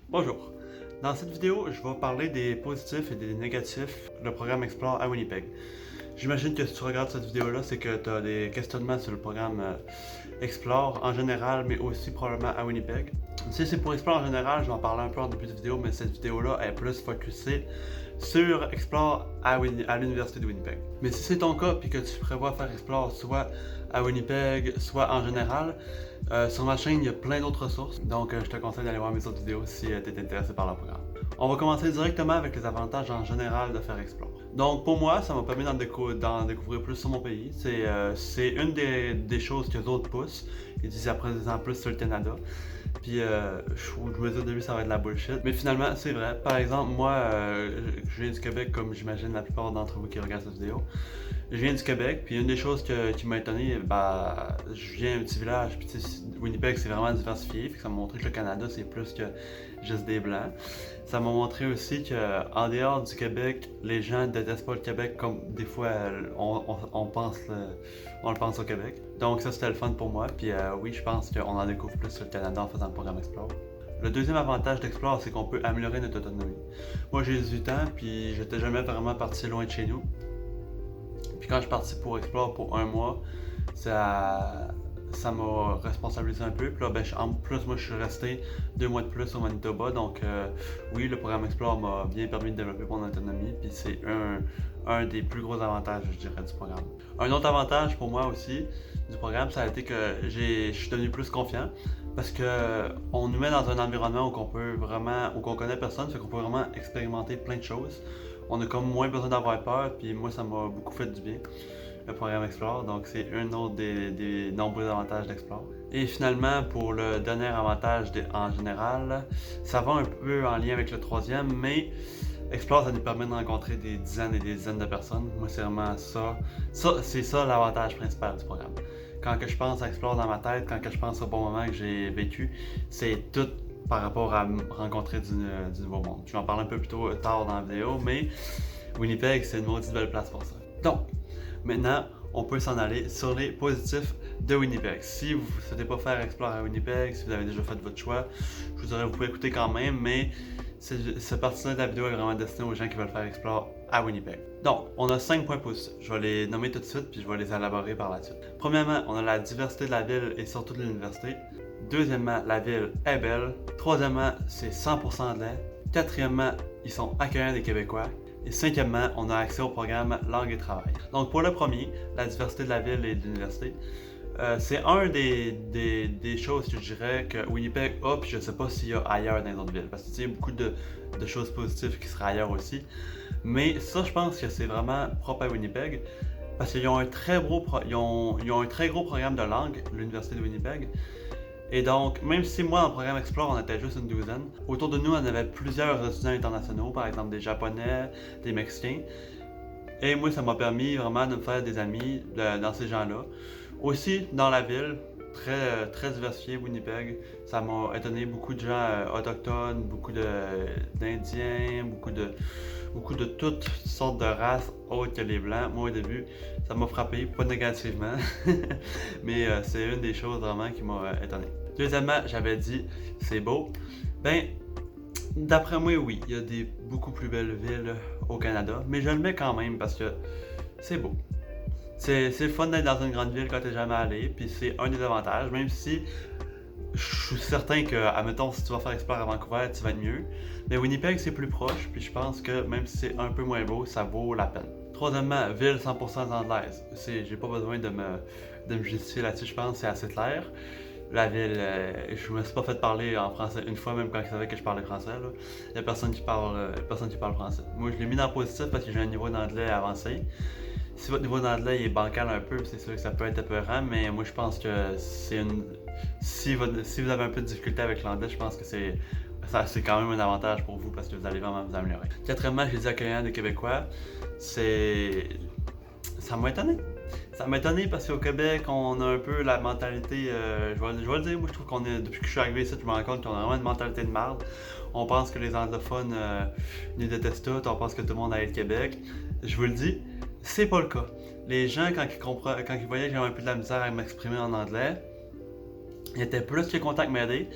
Bonjour. Dans cette vidéo, je vais parler des positifs et des négatifs du programme Explore à Winnipeg. J'imagine que si tu regardes cette vidéo-là, c'est que tu as des questionnements sur le programme Explore en général, mais aussi probablement à Winnipeg. Si c'est pour Explore en général, je vais en parler un peu en début de vidéo, mais cette vidéo-là est plus focusée sur Explore à l'Université de Winnipeg. Mais si c'est ton cas et que tu prévois faire Explore soit à Winnipeg, soit en général, sur ma chaîne, il y a plein d'autres ressources, donc je te conseille d'aller voir mes autres vidéos si tu es intéressé par le programme. On va commencer directement avec les avantages en général de faire Explore. Donc pour moi, ça m'a permis d'en découvrir plus sur mon pays. C'est une des choses que les autres poussent. Ils disent après en plus sur le Canada. Puis je me dis au début ça va être de la bullshit. Mais finalement, c'est vrai. Par exemple, moi, je viens du Québec, comme j'imagine la plupart d'entre vous qui regardent cette vidéo. Je viens du Québec, puis une des choses qui m'a étonné, je viens d'un petit village, puis Winnipeg c'est vraiment diversifié, fait que ça m'a montré que le Canada c'est plus que juste des blancs. Ça m'a montré aussi qu'en dehors du Québec, les gens détestent pas le Québec comme des fois on le pense au Québec. Donc ça c'était le fun pour moi, puis oui je pense qu'on en découvre plus sur le Canada en faisant le programme Explore. Le deuxième avantage d'Explore, c'est qu'on peut améliorer notre autonomie. Moi j'ai 18 ans, puis j'étais jamais vraiment parti loin de chez nous. Puis quand je suis parti pour Explore pour un mois, ça m'a responsabilisé un peu. Puis là, en plus, moi, je suis resté 2 mois de plus au Manitoba. Donc, oui, le programme Explore m'a bien permis de développer mon autonomie. Puis c'est un des plus gros avantages, je dirais, du programme. Un autre avantage pour moi aussi du programme, ça a été que je suis devenu plus confiant. Parce que on nous met dans un environnement où on connaît personne, fait qu'on peut vraiment expérimenter plein de choses. On a comme moins besoin d'avoir peur, puis moi ça m'a beaucoup fait du bien, le programme Explore, donc c'est un autre des nombreux avantages d'Explore. Et finalement, pour le dernier avantage en général, ça va un peu en lien avec le troisième, mais Explore ça nous permet de rencontrer des dizaines et des dizaines de personnes. Moi c'est vraiment c'est ça l'avantage principal du programme. Quand que je pense à Explore dans ma tête, quand que je pense au bon moment que j'ai vécu, c'est tout par rapport à rencontrer du nouveau monde. Je vais en parler un peu plus tard dans la vidéo, mais Winnipeg, c'est une maudite belle place pour ça. Donc, maintenant, on peut s'en aller sur les positifs de Winnipeg. Si vous ne souhaitez pas faire Explore à Winnipeg, si vous avez déjà fait votre choix, je vous dirais que vous pouvez écouter quand même, mais cette partie-là de la vidéo est vraiment destinée aux gens qui veulent faire Explore à Winnipeg. Donc, on a 5 points positifs. Je vais les nommer tout de suite, puis je vais les élaborer par la suite. Premièrement, on a la diversité de la ville et surtout de l'université. Deuxièmement, la ville est belle. Troisièmement, c'est 100% anglais. Quatrièmement, ils sont accueillants des Québécois. Et cinquièmement, on a accès au programme Langue et Travail. Donc pour le premier, la diversité de la ville et de l'université, c'est un des choses que je dirais que Winnipeg a, puis je ne sais pas s'il y a ailleurs dans les autres villes, parce qu'il y a beaucoup de choses positives qui seraient ailleurs aussi. Mais ça, je pense que c'est vraiment propre à Winnipeg, parce qu'ils ont un très gros programme de langue, l'Université de Winnipeg. Et donc, même si moi, dans le programme Explore, on était juste une douzaine, autour de nous, on avait plusieurs étudiants internationaux, par exemple des Japonais, des Mexicains. Et moi, ça m'a permis vraiment de me faire des amis dans ces gens-là. Aussi, dans la ville, très diversifié, Winnipeg, ça m'a étonné, beaucoup de gens autochtones, beaucoup d'Indiens, beaucoup de toutes sortes de races autres que les Blancs. Moi, au début, ça m'a frappé, pas négativement, mais c'est une des choses vraiment qui m'a étonné. Deuxièmement, j'avais dit, c'est beau. Ben, d'après moi, oui, il y a des beaucoup plus belles villes au Canada, mais je le mets quand même parce que c'est beau. C'est le fun d'être dans une grande ville quand t'es jamais allé, puis c'est un des avantages, même si je suis certain que, admettons, si tu vas faire Explore à Vancouver, tu vas être mieux. Mais Winnipeg, c'est plus proche, puis je pense que même si c'est un peu moins beau, ça vaut la peine. Troisièmement, ville 100% anglaise. J'ai pas besoin de me justifier là-dessus, je pense que c'est assez clair. La ville, je me suis pas fait parler en français une fois, même quand ils savaient que je parlais français. Il n'y a personne qui parle français. Moi, je l'ai mis dans le positif parce que j'ai un niveau d'anglais avancé. Si votre niveau d'anglais est bancal un peu, c'est sûr que ça peut être épeurant, mais moi je pense que si vous avez un peu de difficulté avec l'anglais, je pense que c'est quand même un avantage pour vous parce que vous allez vraiment vous améliorer. Quatrièmement, j'ai dit accueillant des Québécois, ça m'a étonné. Ça m'a étonné parce qu'au Québec, on a un peu la mentalité, je vais le dire, moi je trouve depuis que je suis arrivé ici, je me rends compte qu'on a vraiment une mentalité de marde. On pense que les anglophones nous détestent tous, on pense que tout le monde aille le Québec. Je vous le dis, c'est pas le cas. Les gens, quand ils voyaient que j'avais un peu de la misère à m'exprimer en anglais, Il était plus que content de m'aider.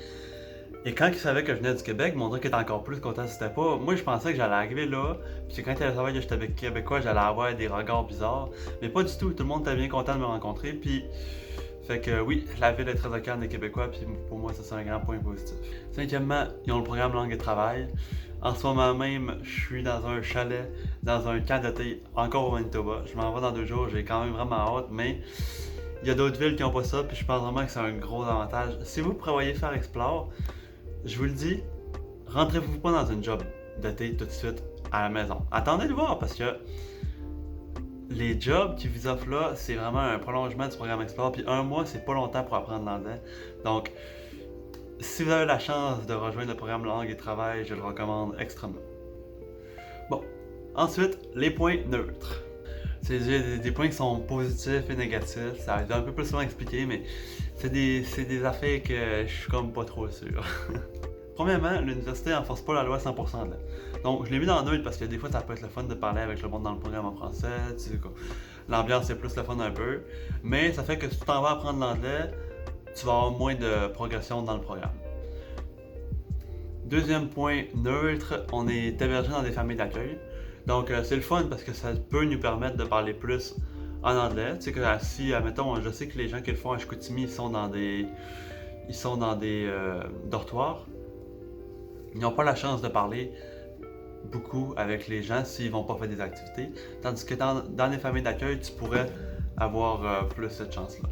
Et quand il savait que je venais du Québec, mon qu'il était encore plus content si c'était pas. Moi, je pensais que j'allais arriver là, puis quand il allait savoir que j'étais avec Québécois, j'allais avoir des regards bizarres. Mais pas du tout, tout le monde était bien content de me rencontrer, puis. Fait que oui, la ville est très accueillante des Québécois, puis pour moi, ça c'est un grand point positif. Cinquièmement, ils ont le programme langue et travail. En ce moment même, je suis dans un chalet, dans un camp d'été, encore au Manitoba. Je m'en vais dans 2 jours, j'ai quand même vraiment hâte, mais il y a d'autres villes qui n'ont pas ça, puis je pense vraiment que c'est un gros avantage. Si vous prévoyez faire Explore, je vous le dis, rentrez-vous pas dans une job d'été tout de suite à la maison. Attendez de voir parce que les jobs qu'ils vous offrent là, c'est vraiment un prolongement du programme Explore. Puis 1 mois, c'est pas longtemps pour apprendre l'anglais. Donc, si vous avez la chance de rejoindre le programme Langue et Travail, je le recommande extrêmement. Bon, ensuite, les points neutres. C'est des points qui sont positifs et négatifs. Ça va être un peu plus souvent expliqué, mais c'est des affaires que je suis comme pas trop sûr. Premièrement, l'université n'enforce pas la loi 100% là. Donc, je l'ai mis dans neutre parce que des fois, ça peut être le fun de parler avec le monde dans le programme en français. Tu sais, l'ambiance est plus le fun un peu. Mais ça fait que si tu t'en vas apprendre l'anglais, tu vas avoir moins de progression dans le programme. Deuxième point neutre, on est hébergé dans des familles d'accueil. Donc, c'est le fun parce que ça peut nous permettre de parler plus en anglais. Tu sais que si, admettons, je sais que les gens qui le font à Chicoutimi, ils sont dans des dortoirs. Ils n'ont pas la chance de parler beaucoup avec les gens s'ils vont pas faire des activités. Tandis que dans les familles d'accueil, tu pourrais avoir plus cette chance-là.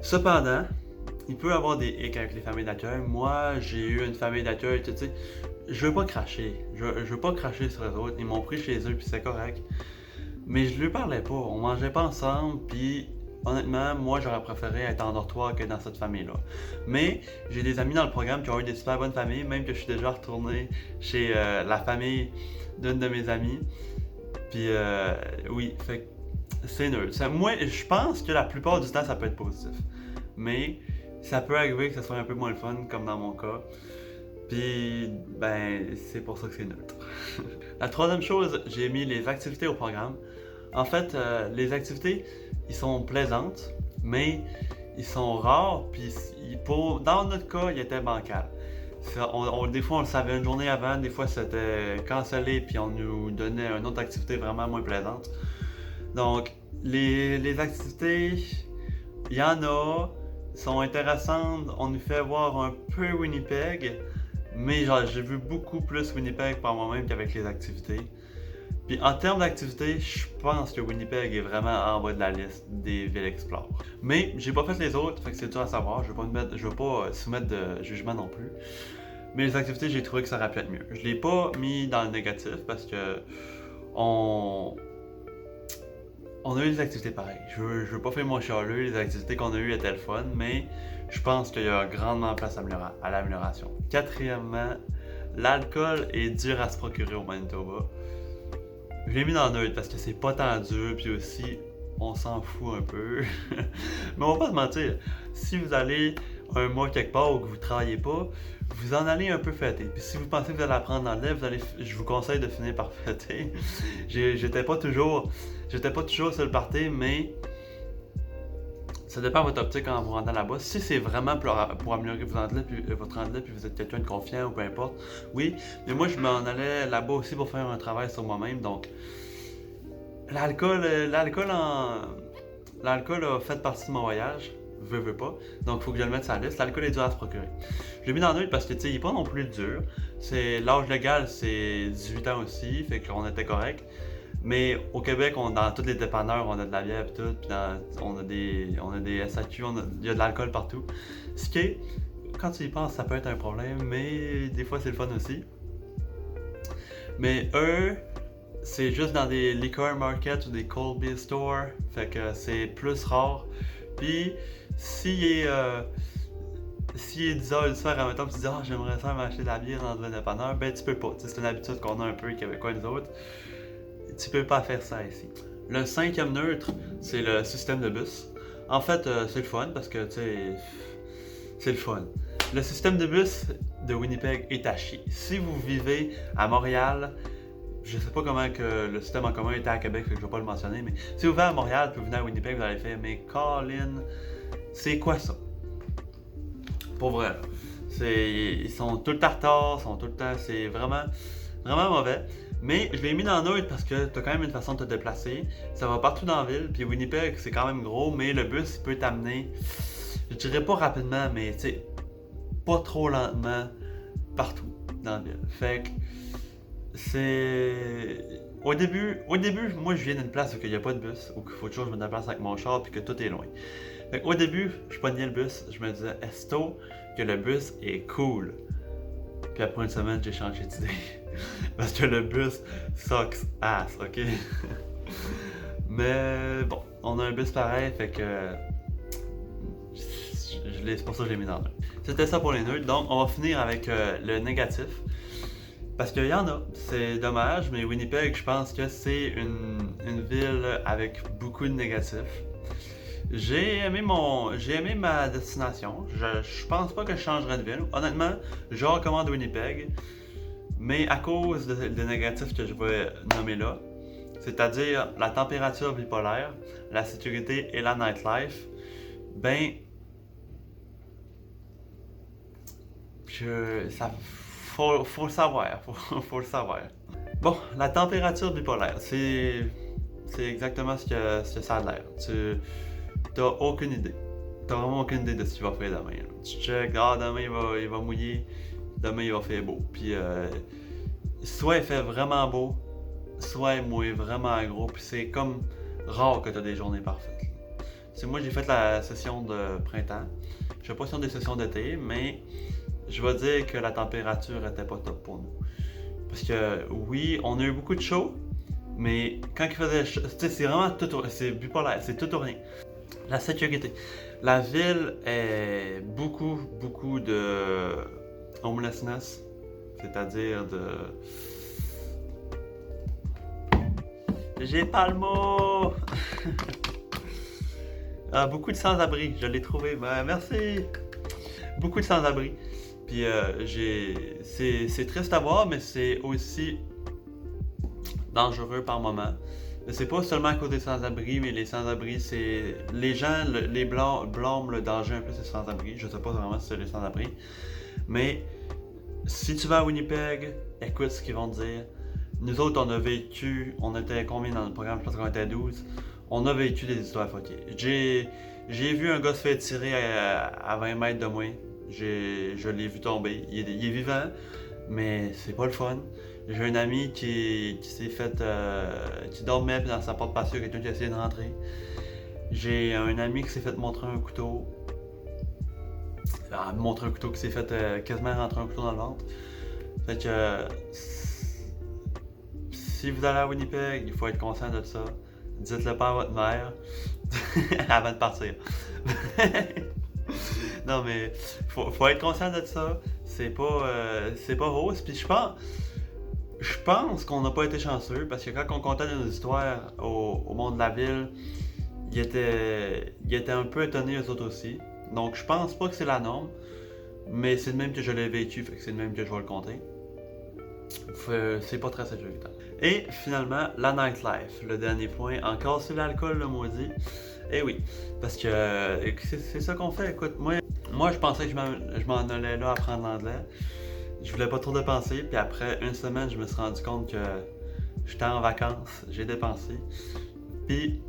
Cependant, il peut y avoir des hicks avec les familles d'accueil. Moi, j'ai eu une famille d'accueil, tu sais, je veux pas cracher. Je veux pas cracher sur les autres. Ils m'ont pris chez eux, puis c'est correct. Mais je lui parlais pas. On mangeait pas ensemble, puis honnêtement, moi, j'aurais préféré être en dortoir que dans cette famille-là. Mais j'ai des amis dans le programme qui ont eu des super bonnes familles, même que je suis déjà retourné chez la famille d'une de mes amies. Puis oui, fait que c'est neutre. Moi, je pense que la plupart du temps, ça peut être positif. Mais ça peut arriver que ce soit un peu moins le fun, comme dans mon cas. Puis, ben, c'est pour ça que c'est neutre. La troisième chose, j'ai mis les activités au programme. En fait, les activités, ils sont plaisantes, mais ils sont rares, puis dans notre cas, ils étaient bancals. Des fois, on le savait une journée avant, des fois, c'était cancellé, puis on nous donnait une autre activité vraiment moins plaisante. Donc, les activités, il y en a, sont intéressantes, on nous fait voir un peu Winnipeg, mais j'ai vu beaucoup plus Winnipeg par moi-même qu'avec les activités. Puis en termes d'activités, je pense que Winnipeg est vraiment en bas de la liste des villes Explore. Mais j'ai pas fait les autres, fait que c'est dur à savoir. Je veux pas soumettre de jugement non plus. Mais les activités, j'ai trouvé que ça aurait pu être mieux. Je l'ai pas mis dans le négatif parce que on a eu des activités pareilles. Je veux pas faire mon chialeux, les activités qu'on a eues étaient le fun, mais je pense qu'il y a grandement place à l'amélioration. Quatrièmement, l'alcool est dur à se procurer au Manitoba. Je l'ai mis dans neutre parce que c'est pas tant dur, puis aussi, on s'en fout un peu. Mais on va pas se mentir, si vous allez un mois quelque part ou que vous travaillez pas, vous en allez un peu fêter. Puis si vous pensez que vous allez apprendre l'anglais, je vous conseille de finir par fêter. J'étais pas toujours sur le party, mais ça dépend de votre optique quand vous rentrez là-bas. Si c'est vraiment pour améliorer votre anglais, puis vous êtes quelqu'un de confiant ou peu importe, oui. Mais moi, je m'en allais là-bas aussi pour faire un travail sur moi-même. Donc, l'alcool a fait partie de mon voyage. Veux pas. Donc, il faut que je le mette sur la liste. L'alcool est dur à se procurer. Je l'ai mis dans le neutre parce que, tu sais, il est pas non plus dur. L'âge légal, c'est 18 ans aussi, fait qu'on était correct. Mais au Québec, dans tous les dépanneurs, on a de la bière et tout, puis on a des SAQ, il y a de l'alcool partout. Ce qui est, quand tu y penses, ça peut être un problème, mais des fois c'est le fun aussi. Mais eux, c'est juste dans des liquor markets ou des cold beer stores, fait que c'est plus rare. Puis, s'il est 10h du soir, admettons, tu dis « Ah, j'aimerais ça m'acheter de la bière dans un dépanneur », ben tu peux pas. C'est une habitude qu'on a un peu québécois nous autres. Tu peux pas faire ça ici. Le cinquième neutre, c'est le système de bus. En fait, c'est le fun parce que, tu sais, c'est le fun. Le système de bus de Winnipeg est à chier. Si vous vivez à Montréal, je sais pas comment que le système en commun était à Québec, fait que je vais pas le mentionner, mais si vous vivez à Montréal puis vous venez à Winnipeg, vous allez faire « Mais Colin, c'est quoi ça? » Pour vrai, là. Ils sont tout le temps retard, sont tout le temps. C'est vraiment, vraiment mauvais. Mais je l'ai mis dans neutre parce que t'as quand même une façon de te déplacer. Ça va partout dans la ville. Puis Winnipeg, c'est quand même gros, mais le bus, il peut t'amener, je dirais pas rapidement, mais tu sais, pas trop lentement partout dans la ville. Fait que c'est. Au début, moi je viens d'une place où il n'y a pas de bus, où il faut toujours que je me déplace avec mon char puis que tout est loin. Fait au début, je pognais le bus, je me disais, est-ce que le bus est cool? Puis après une semaine, j'ai changé d'idée. Parce que le bus sucks ass, ok? Mais bon, on a un bus pareil, fait que. C'est pour ça que je l'ai mis dans le. C'était ça pour les neutres, donc on va finir avec le négatif. Parce qu'il y en a, c'est dommage, mais Winnipeg, je pense que c'est une ville avec beaucoup de négatifs. J'ai aimé ma destination. Je pense pas que je changerais de ville. Honnêtement, je recommande Winnipeg, mais à cause des négatifs que je vais nommer là, c'est-à-dire la température bipolaire, la sécurité et la nightlife, ben, faut le savoir, faut le savoir. Bon, la température bipolaire, c'est exactement ce que ça a l'air. Tu t'as aucune idée. T'as vraiment aucune idée de ce qu'il va faire demain. Là. Tu check, demain il va mouiller, demain il va faire beau. Puis soit il fait vraiment beau, soit il mouille vraiment gros. Puis c'est comme rare que t'as des journées parfaites. C'est moi j'ai fait la session de printemps. Je fais pas des sessions d'été, mais je vais dire que la température était pas top pour nous. Parce que oui, on a eu beaucoup de chaud, mais quand il faisait chaud, c'est vraiment tout, c'est bipolaire, c'est tout ou rien. La sécurité. La ville est beaucoup de homelessness, c'est-à-dire de. J'ai pas le mot! Beaucoup de sans-abri, je l'ai trouvé. Ben, merci! Beaucoup de sans-abri. Puis c'est triste à voir, mais c'est aussi dangereux par moment. C'est pas seulement à cause des sans-abri, mais les sans-abri, c'est. Les gens blâment le danger un peu des sans-abri. Je sais pas vraiment si c'est les sans-abri. Mais si tu vas à Winnipeg, écoute ce qu'ils vont te dire. Nous autres, on était combien dans le programme? Je pense qu'on était 12. On a vécu des histoires fuckées. J'ai vu un gars se faire tirer à 20 mètres de moi. Je l'ai vu tomber. Il est vivant, mais c'est pas le fun. J'ai un ami qui s'est fait. Qui dormait dans sa porte patio, quelqu'un qui a essayé de rentrer. J'ai un ami qui s'est fait montrer un couteau. Qui s'est fait quasiment rentrer un couteau dans le ventre. Fait que. Si vous allez à Winnipeg, il faut être conscient de ça. Dites-le pas à votre mère avant de partir. Non mais faut être conscient de ça. C'est pas rose. Puis je pense qu'on n'a pas été chanceux parce que quand on contait nos histoires au monde de la ville, ils étaient un peu étonnés eux autres aussi. Donc je pense pas que c'est la norme, mais c'est le même que je l'ai vécu, fait que c'est le même que je vais le compter. C'est pas très sécuritaire. Et finalement, la nightlife, le dernier point. Encore sur l'alcool, le maudit. Eh oui, parce que c'est ça qu'on fait. Écoute, moi je pensais que je m'en allais là apprendre l'anglais. Je voulais pas trop dépenser, puis après une semaine, je me suis rendu compte que j'étais en vacances, j'ai dépensé. Puis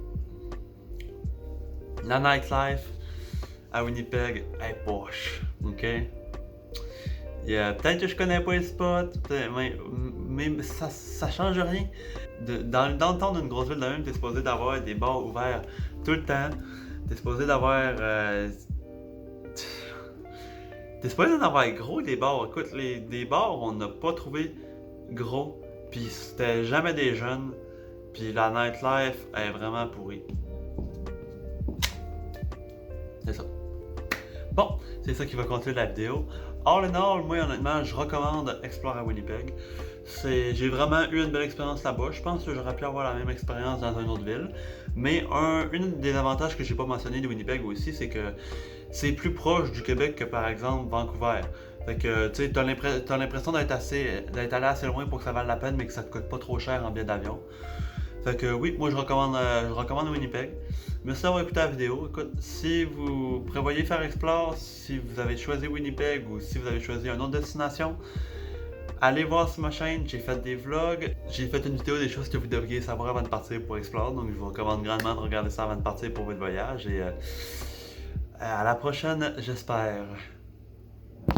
la nightlife à Winnipeg est poche, ok? Peut-être que je connais pas les spots, mais ça change rien. Dans le temps d'une grosse ville de même, t'es supposé d'avoir des bars ouverts tout le temps. T'es supposé d'avoir. T'es supposé d'en avoir gros des bars. Écoute, des bars, on n'a pas trouvé gros. Puis c'était jamais des jeunes. Puis la nightlife est vraiment pourrie. C'est ça. Bon, c'est ça qui va conclure la vidéo. All in all, moi honnêtement, je recommande Explore à Winnipeg. J'ai vraiment eu une belle expérience là-bas. Je pense que j'aurais pu avoir la même expérience dans une autre ville. Mais une des avantages que j'ai pas mentionné de Winnipeg aussi, c'est que c'est plus proche du Québec que par exemple Vancouver. Fait que tu sais, t'as l'impression d'être allé assez loin pour que ça vaille la peine, mais que ça te coûte pas trop cher en billet d'avion. Fait que oui, moi je recommande Winnipeg. Merci d'avoir écouté la vidéo. Écoute, si vous prévoyez faire Explore, si vous avez choisi Winnipeg ou si vous avez choisi une autre destination, allez voir sur ma chaîne, j'ai fait des vlogs, j'ai fait une vidéo des choses que vous devriez savoir avant de partir pour Explore, donc je vous recommande grandement de regarder ça avant de partir pour votre voyage et à la prochaine, j'espère.